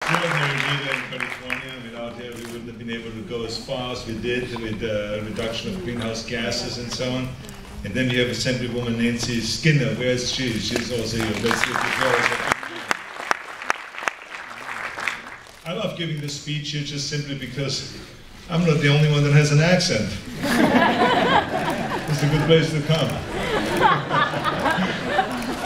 extraordinary leader in California. Without her, we wouldn't have been able to go as far as we did with the reduction of greenhouse gases and so on. And then we have Assemblywoman Nancy Skinner. Where is she? She's also here. Let's give her. I love giving this speech here just simply because I'm not the only one that has an accent. It's a good place to come.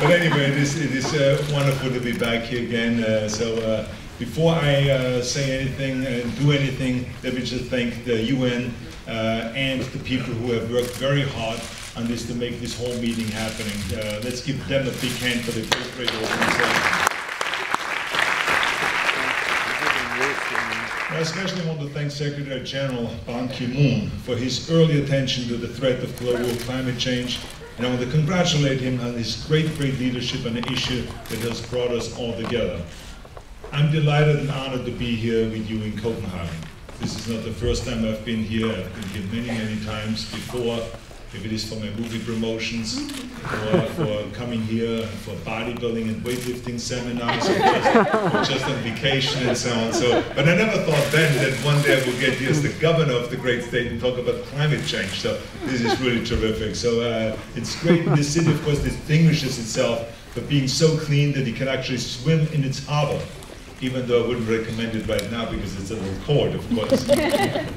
But anyway, it is wonderful to be back here again. Before I say anything and do anything, let me just thank the UN and the people who have worked very hard on this to make this whole meeting happening. Let's give them a big hand for the great organization. I especially want to thank Secretary General Ban Ki-moon for his early attention to the threat of global climate change, and I want to congratulate him on his great leadership on an issue that has brought us all together. I'm delighted and honored to be here with you in Copenhagen. This is not the first time I've been here. I've been here many times before, if it is for my movie promotions, or for coming here for bodybuilding and weightlifting seminars, or just on vacation and so on. But I never thought then that one day I would get here as the governor of the great state and talk about climate change. So this is really terrific. So it's great. This city, of course, distinguishes itself for being so clean that you can actually swim in its harbor. Even though I wouldn't recommend it right now because it's a little cold, of course.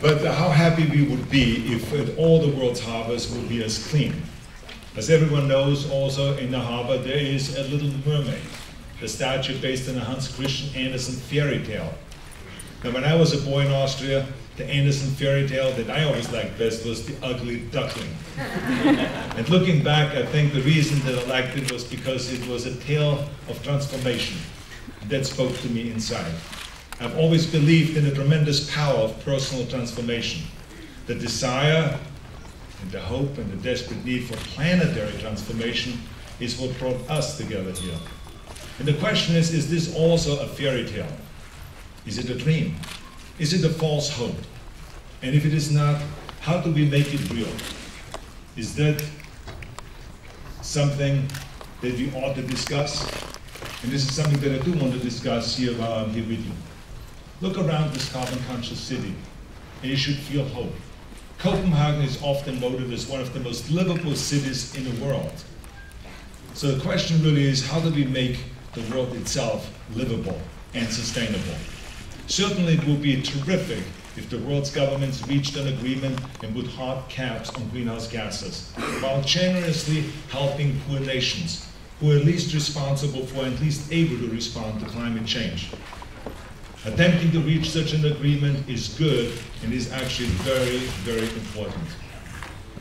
But how happy we would be if all the world's harbors would be as clean. As everyone knows, also in the harbor there is a little mermaid, the statue based on a Hans Christian Andersen fairy tale. Now, when I was a boy in Austria, the Andersen fairy tale that I always liked best was The Ugly Duckling. And looking back, I think the reason that I liked it was because it was a tale of transformation. That spoke to me inside. I've always believed in the tremendous power of personal transformation. The desire and the hope and the desperate need for planetary transformation is what brought us together here. And the question is this also a fairy tale? Is it a dream? Is it a false hope? And if it is not, how do we make it real? Is that something that we ought to discuss? And this is something that I do want to discuss here while I'm here with you. Look around this carbon-conscious city, and you should feel hope. Copenhagen is often noted as one of the most livable cities in the world. So the question really is, how do we make the world itself livable and sustainable? Certainly it would be terrific if the world's governments reached an agreement and put hard caps on greenhouse gases, while generously helping poor nations, who are least responsible for and least able to respond to climate change. Attempting to reach such an agreement is good and is actually very important.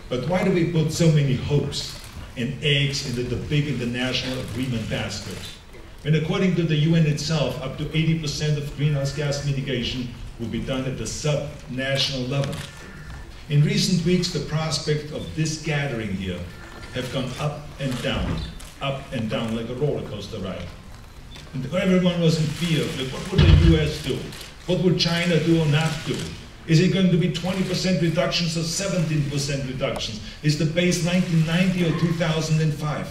But why do we put so many hopes and eggs into the big international agreement basket? When according to the UN itself, up to 80% of greenhouse gas mitigation will be done at the sub-national level. In recent weeks, the prospect of this gathering here have gone up and down like a roller coaster ride. And everyone was in fear of like, what would the US do? What would China do or not do? Is it going to be 20% reductions or 17% reductions? Is the base 1990 or 2005?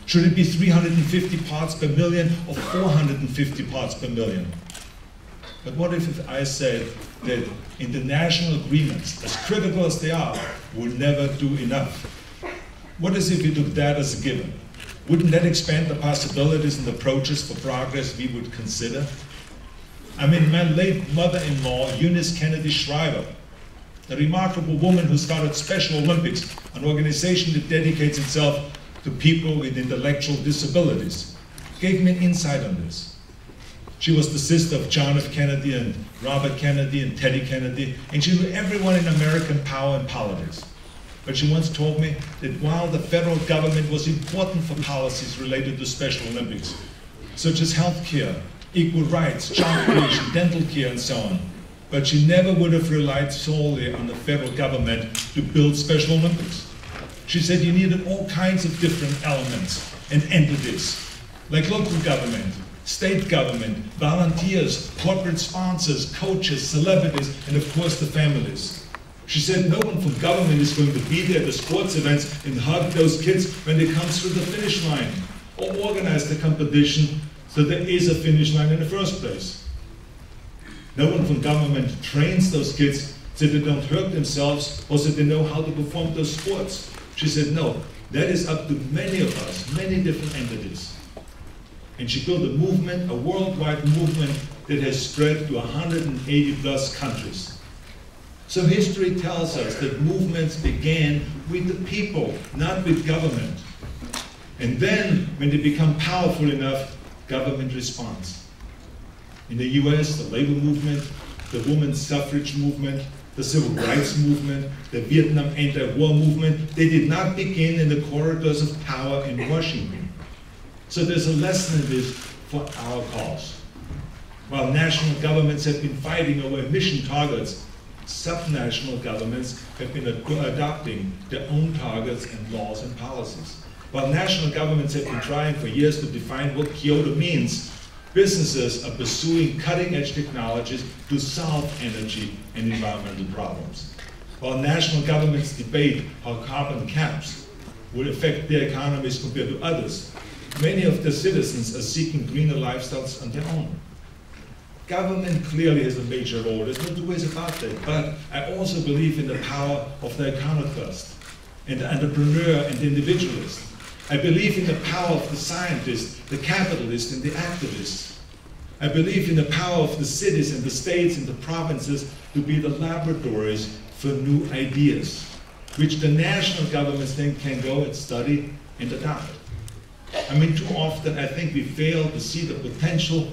Should it be 350 parts per million or 450 parts per million? But what if I said that international agreements, as critical as they are, will never do enough? What is if we took that as a given? Wouldn't that expand the possibilities and approaches for progress we would consider? I mean, my late mother-in-law, Eunice Kennedy Shriver, a remarkable woman who started Special Olympics, an organization that dedicates itself to people with intellectual disabilities, gave me an insight on this. She was the sister of John F. Kennedy and Robert Kennedy and Teddy Kennedy, and she knew everyone in American power and politics. But she once told me that while the federal government was important for policies related to Special Olympics, such as health care, equal rights, child creation, dental care, and so on, but she never would have relied solely on the federal government to build Special Olympics. She said you needed all kinds of different elements and entities, like local government, state government, volunteers, corporate sponsors, coaches, celebrities, and of course the families. She said no one from government is going to be there at the sports events and hug those kids when they come through the finish line, or organize the competition so there is a finish line in the first place. No one from government trains those kids so they don't hurt themselves or so they know how to perform those sports. She said, no, that is up to many of us, many different entities. And she built a movement, a worldwide movement that has spread to 180 plus countries. So history tells us that movements began with the people, not with government. And then, when they become powerful enough, government responds. In the US, the labor movement, the women's suffrage movement, the civil rights movement, the Vietnam anti-war movement, they did not begin in the corridors of power in Washington. So there's a lesson in this for our cause. While national governments have been fighting over emission targets, subnational governments have been adopting their own targets and laws and policies. While national governments have been trying for years to define what Kyoto means, businesses are pursuing cutting-edge technologies to solve energy and environmental problems. While national governments debate how carbon caps will affect their economies compared to others, many of the citizens are seeking greener lifestyles on their own. Government clearly has a major role, there's no two ways about that, but I also believe in the power of the iconoclast and the entrepreneur and the individualist. I believe in the power of the scientist, the capitalist, and the activist. I believe in the power of the cities and the states and the provinces to be the laboratories for new ideas, which the national governments then can go and study and adopt. I mean, too often I think we fail to see the potential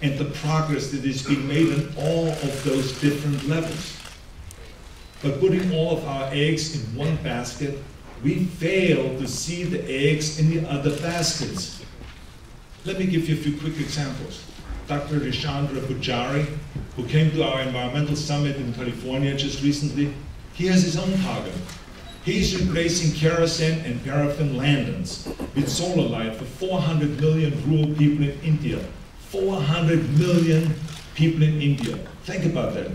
and the progress that is being made on all of those different levels. But putting all of our eggs in one basket, we fail to see the eggs in the other baskets. Let me give you a few quick examples. Dr. Rishandra Pujari, who came to our environmental summit in California just recently, he has his own target. He's replacing kerosene and paraffin lanterns with solar light for 400 million rural people in India. 400 million people in India. Think about that.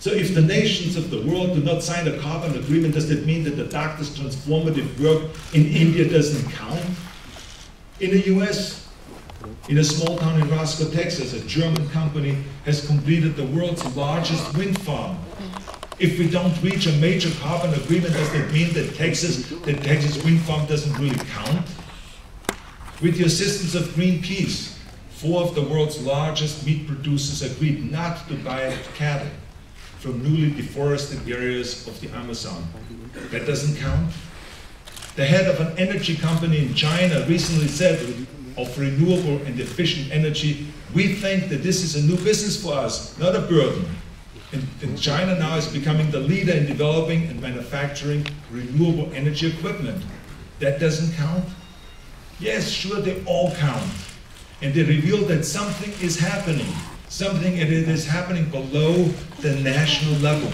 So if the nations of the world do not sign a carbon agreement, does that mean that the doctor's transformative work in India doesn't count? In the US, in a small town in Roscoe, Texas, a German company has completed the world's largest wind farm. If we don't reach a major carbon agreement, does that mean that Texas wind farm doesn't really count? With the assistance of Greenpeace, 4 of the world's largest meat producers agreed not to buy cattle from newly deforested areas of the Amazon. That doesn't count? The head of an energy company in China recently said of renewable and efficient energy, we think that this is a new business for us, not a burden. And China now is becoming the leader in developing and manufacturing renewable energy equipment. That doesn't count? Yes, sure, they all count. And they reveal that something is happening. Something that is happening below the national level.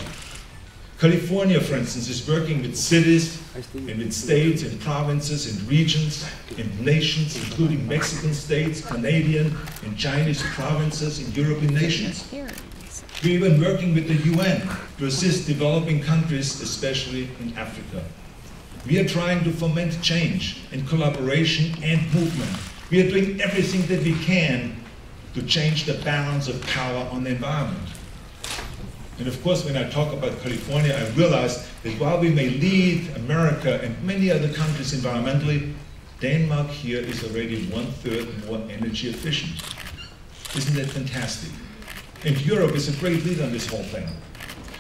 California, for instance, is working with cities and with states and provinces and regions and nations, including Mexican states, Canadian and Chinese provinces and European nations. We're even working with the UN to assist developing countries, especially in Africa. We are trying to foment change and collaboration and movement. We are doing everything that we can to change the balance of power on the environment. And of course, when I talk about California, I realize that while we may lead America and many other countries environmentally, Denmark here is already 1/3 more energy efficient. Isn't that fantastic? And Europe is a great leader on this whole thing.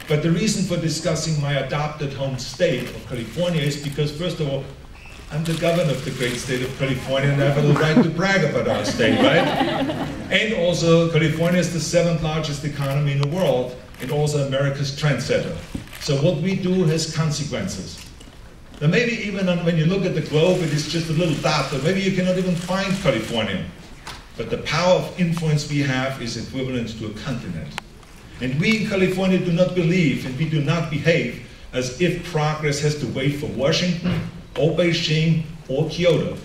But the reason for discussing my adopted home state of California is because, first of all, I'm the governor of the great state of California and I have a right to brag about our state, right? And also, California is the 7th largest economy in the world and also America's trendsetter. So what we do has consequences. Now maybe even when you look at the globe, it is just a little dot, or maybe you cannot even find California. But the power of influence we have is equivalent to a continent. And we in California do not believe and we do not behave as if progress has to wait for Washington or Beijing or Kyoto.